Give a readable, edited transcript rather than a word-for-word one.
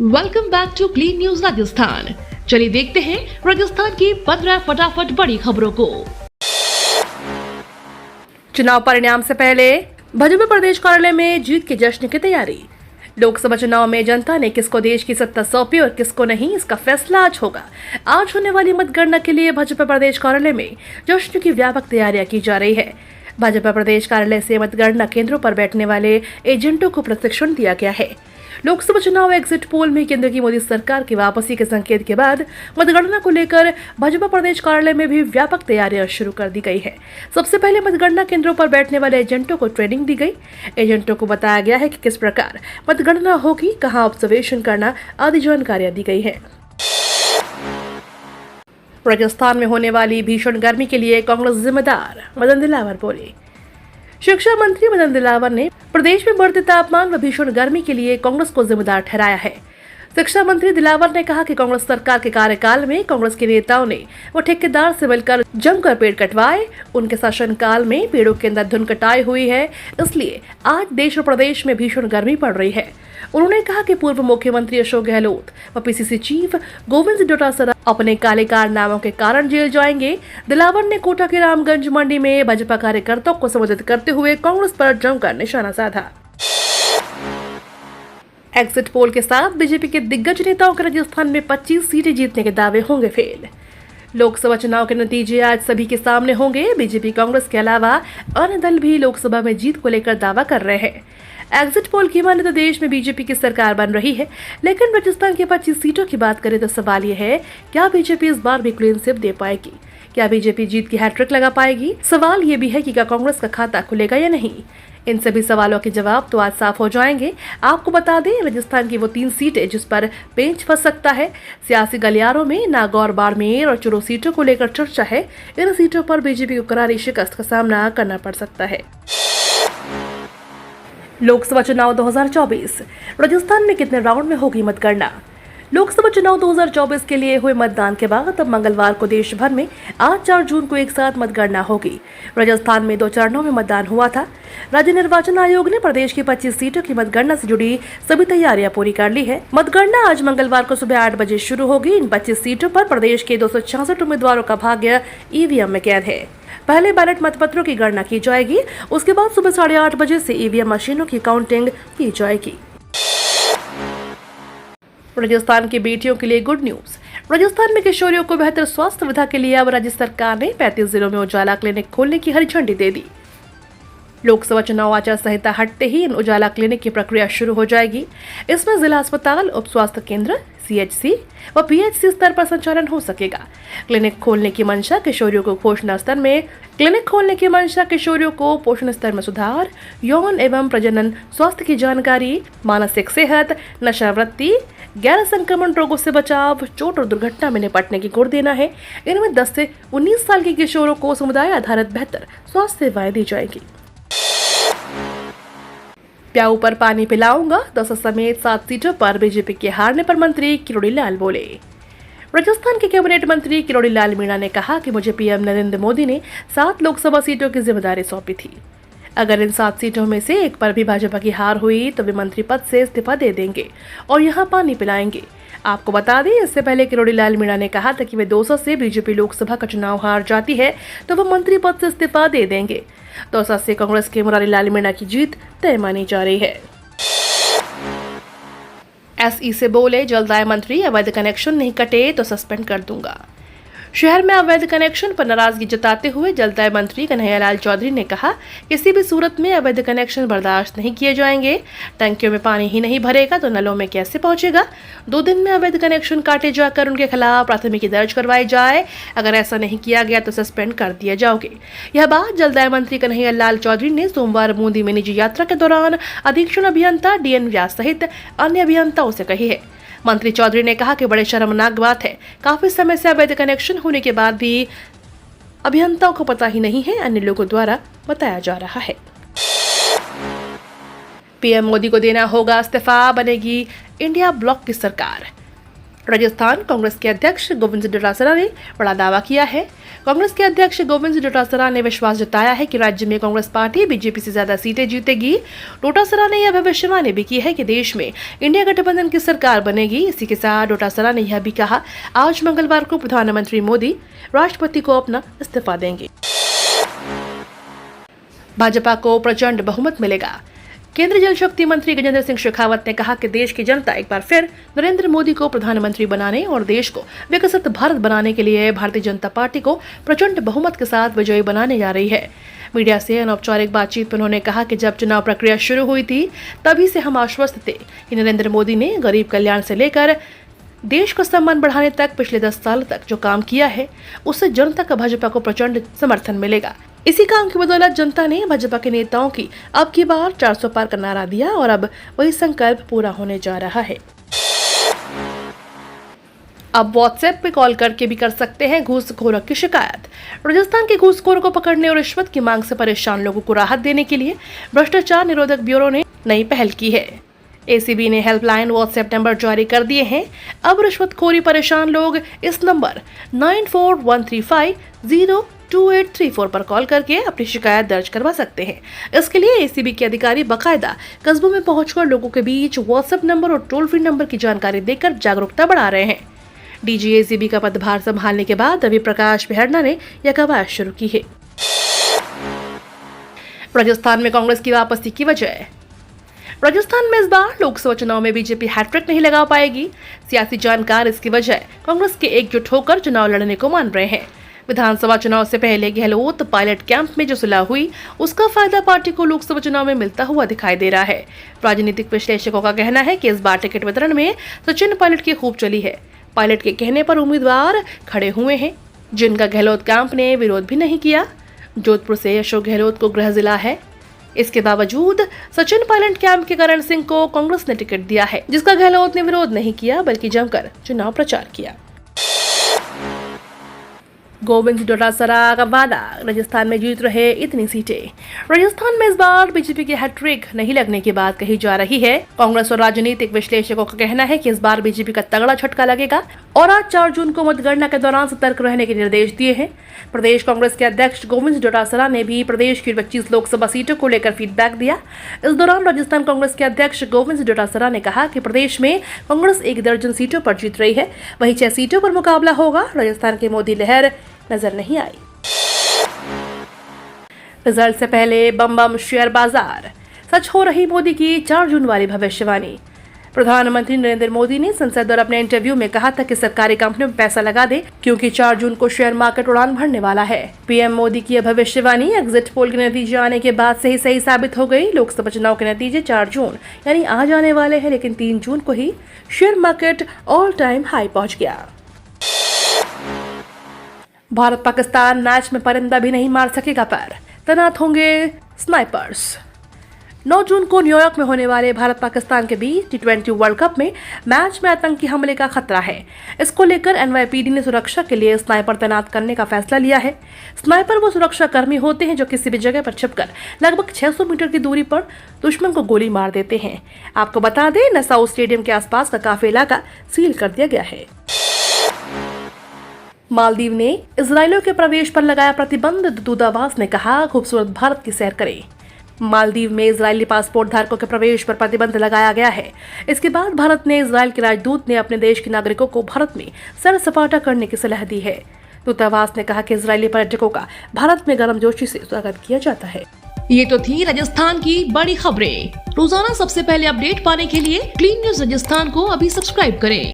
Welcome back to clean news Rajasthan. चलिए देखते हैं राजस्थान की 15 फटाफट बड़ी खबरों को। चुनाव परिणाम से पहले भाजपा प्रदेश कार्यालय में जीत के जश्न की तैयारी। लोकसभा चुनाव में जनता ने किसको देश की सत्ता सौंपी और किसको नहीं, इसका फैसला आज होगा। आज होने वाली मतगणना के लिए भाजपा प्रदेश कार्यालय में जश्न की व्यापक तैयारियां की जा रही है। भाजपा प्रदेश कार्यालय से मतगणना केंद्रों पर बैठने वाले एजेंटों को प्रशिक्षण दिया गया है। लोकसभा चुनाव एग्जिट पोल में केंद्र की मोदी सरकार की वापसी के संकेत के बाद मतगणना को लेकर भाजपा प्रदेश कार्यालय में भी व्यापक तैयारियां शुरू कर दी गई है। सबसे पहले मतगणना केंद्रों पर बैठने वाले एजेंटों को ट्रेनिंग दी गई। एजेंटों को बताया गया है कि किस प्रकार मतगणना होगी, कहां ऑब्जर्वेशन करना आदि जानकारियां दी गई है। राजस्थान में होने वाली भीषण गर्मी के लिए कांग्रेस जिम्मेदार, मदन दिलावर बोले। शिक्षा मंत्री मदन दिलावर ने प्रदेश में बढ़ते तापमान व भीषण गर्मी के लिए कांग्रेस को जिम्मेदार ठहराया है। शिक्षा मंत्री दिलावर ने कहा कि कांग्रेस सरकार के कार्यकाल में कांग्रेस के नेताओं ने वो ठेकेदार से मिलकर जमकर पेड़ कटवाए। उनके शासनकाल में पेड़ों के अंदर धुन कटाई हुई है, इसलिए आज देश और प्रदेश में भीषण गर्मी पड़ रही है। उन्होंने कहा कि पूर्व मुख्यमंत्री अशोक गहलोत व पीसीसी चीफ गोविंद सिंह डोटासरा अपने काले कारनामों के कारण जेल जाएंगे। दिलावर ने कोटा के रामगंज मंडी में भाजपा कार्यकर्ताओं को संबोधित करते हुए कांग्रेस पर जमकर निशाना साधा। एग्जिट पोल के साथ बीजेपी के दिग्गज नेताओं के राजस्थान में 25 सीटें जीतने के दावे होंगे फेल। लोकसभा चुनाव के नतीजे आज सभी के सामने होंगे। बीजेपी, कांग्रेस के अलावा अन्य दल भी लोकसभा में जीत को लेकर दावा कर रहे हैं। एग्जिट पोल की माने तो देश में बीजेपी की सरकार बन रही है, लेकिन राजस्थान की 25 सीटों की बात करें तो सवाल यह है, क्या बीजेपी इस बार भी क्लीन स्वीप दे पाएगी? क्या बीजेपी जीत की हैट्रिक लगा पाएगी? सवाल ये भी है कि क्या कांग्रेस का खाता खुलेगा या नहीं। इन सभी सवालों के जवाब तो आज साफ हो जाएंगे। आपको बता दें, राजस्थान की वो 3 सीटें जिस पर पेंच फंस सकता है। सियासी गलियारों में नागौर, बाड़मेर और चुरू सीटों को लेकर चर्चा है। इन सीटों पर बीजेपी को करारी शिकस्त का सामना करना पड़ सकता है। लोकसभा चुनाव 2024 राजस्थान में कितने राउंड में होगी मतगणना? लोकसभा चुनाव 2024 के लिए हुए मतदान के बाद अब मंगलवार को देश भर में 8-4 जून को एक साथ मतगणना होगी। राजस्थान में 2 चरणों में मतदान हुआ था। राज्य निर्वाचन आयोग ने प्रदेश की 25 सीटों की मतगणना से जुड़ी सभी तैयारियां पूरी कर ली है। मतगणना आज मंगलवार को सुबह 8 बजे शुरू होगी। इन 25 सीटों पर प्रदेश के 266 उम्मीदवारों का भाग्य ईवीएम में कैद है। पहले बैलेट मतपत्रों की गणना की जाएगी, उसके बाद सुबह 8:30 बजे से ईवीएम मशीनों की काउंटिंग की जाएगी। राजस्थान की बेटियों के लिए गुड न्यूज। राजस्थान में किशोरियों को बेहतर स्वास्थ्य सुविधा के लिए अब राज्य सरकार ने 35 जिलों में उजाला क्लिनिक खोलने की हरी झंडी दे दी। लोकसभा चुनाव आचार संहिता हटते ही इन उजाला क्लिनिक की प्रक्रिया शुरू हो जाएगी। इसमें जिला अस्पताल, उप स्वास्थ्य केंद्र, सीएचसी व पीएचसी स्तर पर संचालन हो सकेगा। क्लिनिक खोलने की मंशा किशोरियों को पोषण स्तर में सुधार, यौन एवं प्रजनन स्वास्थ्य की जानकारी, मानसिक सेहत, नशावृत्ति, गैर संक्रमण रोगों से बचाव, चोट और दुर्घटना में निपटने की गुण देना है। इनमें 10 से 19 साल के किशोरों को समुदाय आधारित बेहतर स्वास्थ्य सेवाएं दी जाएगी। प्याऊ पर पानी पिलाऊंगा, 10 समेत 7 सीटों पर बीजेपी के हारने पर मंत्री किरोड़ी लाल बोले। राजस्थान के कैबिनेट मंत्री किरोड़ी लाल मीणा ने कहा कि मुझे पीएम नरेंद्र मोदी ने 7 लोकसभा सीटों की जिम्मेदारी सौंपी थी। अगर इन 7 सीटों में से एक पर भी भाजपा की हार हुई तो वे मंत्री पद से इस्तीफा दे देंगे और यहाँ पानी पिलाएंगे। आपको बता दें, इससे पहले किरोड़ी लाल मीणा ने कहा था कि वे 200 से बीजेपी लोकसभा का चुनाव हार जाती है तो वो मंत्री पद से इस्तीफा दे देंगे। 200 से कांग्रेस के मुरारी लाल मीणा की जीत तय मानी जा रही है। एसई से बोले, जल्द आए मंत्री, अवैध कनेक्शन नहीं कटे तो सस्पेंड कर दूंगा। शहर में अवैध कनेक्शन पर नाराजगी जताते हुए जलदाय मंत्री कन्हैयालाल चौधरी ने कहा, किसी भी सूरत में अवैध कनेक्शन बर्दाश्त नहीं किए जाएंगे। टंकियों में पानी ही नहीं भरेगा तो नलों में कैसे पहुंचेगा? 2 दिन में अवैध कनेक्शन काटे जाकर उनके खिलाफ प्राथमिकी दर्ज करवाई जाए। अगर ऐसा नहीं किया गया तो सस्पेंड कर दिए जाओगे। यह बात जलदाय मंत्री कन्हैयालाल चौधरी ने सोमवार बूंदी में निजी यात्रा के दौरान अधीक्षण अभियंता डीएन व्यास सहित अन्य अभियंताओं से कही है। मंत्री चौधरी ने कहा कि बड़े शर्मनाक बात है, काफी समय से अवैध कनेक्शन होने के बाद भी अभियंताओं को पता ही नहीं है, अन्य लोगों द्वारा बताया जा रहा है। पीएम मोदी को देना होगा इस्तीफा, बनेगी इंडिया ब्लॉक की सरकार। राजस्थान कांग्रेस के अध्यक्ष गोविंद डोटासरा ने बड़ा दावा किया है। कांग्रेस के अध्यक्ष गोविंद डोटासरा ने विश्वास जताया है कि राज्य में कांग्रेस पार्टी बीजेपी से ज्यादा सीटें जीतेगी। डोटासरा ने यह भविष्यवाणी भी की है कि देश में इंडिया गठबंधन की सरकार बनेगी। इसी के साथ डोटासरा ने यह भी कहा, आज मंगलवार को प्रधानमंत्री मोदी राष्ट्रपति को अपना इस्तीफा देंगे। भाजपा को प्रचंड बहुमत मिलेगा। केंद्रीय जल शक्ति मंत्री गजेंद्र सिंह शेखावत ने कहा कि देश की जनता एक बार फिर नरेंद्र मोदी को प्रधानमंत्री बनाने और देश को विकसित भारत बनाने के लिए भारतीय जनता पार्टी को प्रचंड बहुमत के साथ विजयी बनाने जा रही है। मीडिया से अनौपचारिक बातचीत में उन्होंने कहा कि जब चुनाव प्रक्रिया शुरू हुई थी तभी से हम आश्वस्त थे कि नरेंद्र मोदी ने गरीब कल्याण से लेकर देश का सम्मान बढ़ाने तक पिछले 10 साल तक जो काम किया है उससे जनता का भाजपा को प्रचंड समर्थन मिलेगा। इसी काम की बदौलत जनता ने भाजपा के नेताओं की अब की बार 400 पार का नारा दिया और अब वही संकल्प पूरा होने जा रहा है। अब व्हाट्सएप पे कॉल करके भी कर सकते हैं घूसखोरों की शिकायत। राजस्थान के घूसखोरों को पकड़ने और रिश्वत की मांग से परेशान लोगों को राहत देने के लिए भ्रष्टाचार निरोधक ब्यूरो ने नई पहल की है। एसीबी ने हेल्पलाइन व्हाट्सएप नंबर जारी कर दिए हैं। अब रिश्वतखोरी परेशान लोग इस नंबर 9413502834 पर कॉल करके अपनी शिकायत दर्ज करवा सकते हैं। इसके लिए एसीबी के अधिकारी बकायदा कस्बों में पहुंचकर लोगों के बीच व्हाट्सएप नंबर और टोल फ्री नंबर की जानकारी देकर जागरूकता बढ़ा रहे हैं। डीजी एसीबी का पदभार संभालने के बाद रवि प्रकाश बेहरना ने यह कवायद शुरू की है। राजस्थान में कांग्रेस की वापसी की वजह। राजस्थान में इस बार लोकसभा चुनाव में बीजेपी हैट्रिक नहीं लगा पाएगी। सियासी जानकार इसकी वजह कांग्रेस के एकजुट होकर चुनाव लड़ने को मान रहे हैं। विधानसभा चुनाव से पहले गहलोत पायलट कैंप में जो सुलह हुई उसका फायदा पार्टी को लोकसभा चुनाव में मिलता हुआ दिखाई दे रहा है। राजनीतिक विश्लेषकों का कहना है कि इस बार टिकट वितरण में सचिन पायलट की खूब चली है। पायलट के कहने पर उम्मीदवार खड़े हुए हैं जिनका गहलोत कैंप ने विरोध भी नहीं किया। जोधपुर से अशोक गहलोत को गृह जिला है। इसके बावजूद सचिन पायलट कैंप के करण सिंह को कांग्रेस ने टिकट दिया है, जिसका गहलोत ने विरोध नहीं किया बल्कि जमकर चुनाव प्रचार किया। गोविंद डोटासरा का वादा, राजस्थान में जीत रहे इतनी सीटें। राजस्थान में इस बार बीजेपी की हैट्रिक नहीं लगने की बात कही जा रही है। कांग्रेस और राजनीतिक विश्लेषकों का कहना है कि इस बार बीजेपी का तगड़ा झटका लगेगा और आज 4 जून को मतगणना के दौरान सतर्क रहने के निर्देश दिए हैं। प्रदेश कांग्रेस के अध्यक्ष गोविंद डोटासरा ने भी प्रदेश की 25 लोकसभा सीटों को लेकर फीडबैक दिया। इस दौरान राजस्थान कांग्रेस के अध्यक्ष गोविंद डोटासरा ने कहा कि प्रदेश में कांग्रेस 1 दर्जन सीटों पर जीत रही है, वहीं 6 सीटों पर मुकाबला होगा। राजस्थान की मोदी लहर नजर नहीं आई। रिजल्ट से पहले बम शेयर बाजार, सच हो रही मोदी की 4 जून वाली भविष्यवाणी। प्रधानमंत्री नरेंद्र मोदी ने संसद और अपने इंटरव्यू में कहा था कि सरकारी कंपनियों में पैसा लगा दे क्योंकि 4 जून को शेयर मार्केट उड़ान भरने वाला है। पीएम मोदी की यह भविष्यवाणी एग्जिट पोल के नतीजे आने के बाद से ही सही साबित हो गई। लोकसभा चुनाव के नतीजे 4 जून यानी आज आने वाले हैं, लेकिन 3 जून को ही share market all time high पहुंच गया। भारत पाकिस्तान मैच में परिंदा भी नहीं मार सकेगा पर तैनात होंगे स्नाइपर्स। 9 जून को न्यूयॉर्क में होने वाले भारत पाकिस्तान के बीच T20 वर्ल्ड कप में मैच में आतंकी हमले का खतरा है। इसको लेकर NYPD ने सुरक्षा के लिए स्नाइपर तैनात करने का फैसला लिया है। स्नाइपर वो सुरक्षा कर्मी होते हैं जो किसी भी जगह पर छिपकर लगभग 600 मीटर की दूरी पर दुश्मन को गोली मार देते हैं। आपको बता दें, नसाउ स्टेडियम के आसपास का काफी इलाका सील कर दिया गया है। मालदीव ने इजरायलियों के प्रवेश पर लगाया प्रतिबंध। दूतावास ने कहा, खूबसूरत भारत की सैर करें। मालदीव में इजरायली पासपोर्ट धारकों के प्रवेश पर प्रतिबंध लगाया गया है। इसके बाद भारत ने इजरायल के राजदूत ने अपने देश के नागरिकों को भारत में सैर सपाटा करने की सलाह दी है। दूतावास ने कहा कि इजरायली पर्यटकों का भारत में गर्मजोशी से स्वागत किया जाता है। ये तो थी राजस्थान की बड़ी खबरें। रोजाना सबसे पहले अपडेट पाने के लिए क्लीन न्यूज राजस्थान को अभी सब्सक्राइब करें।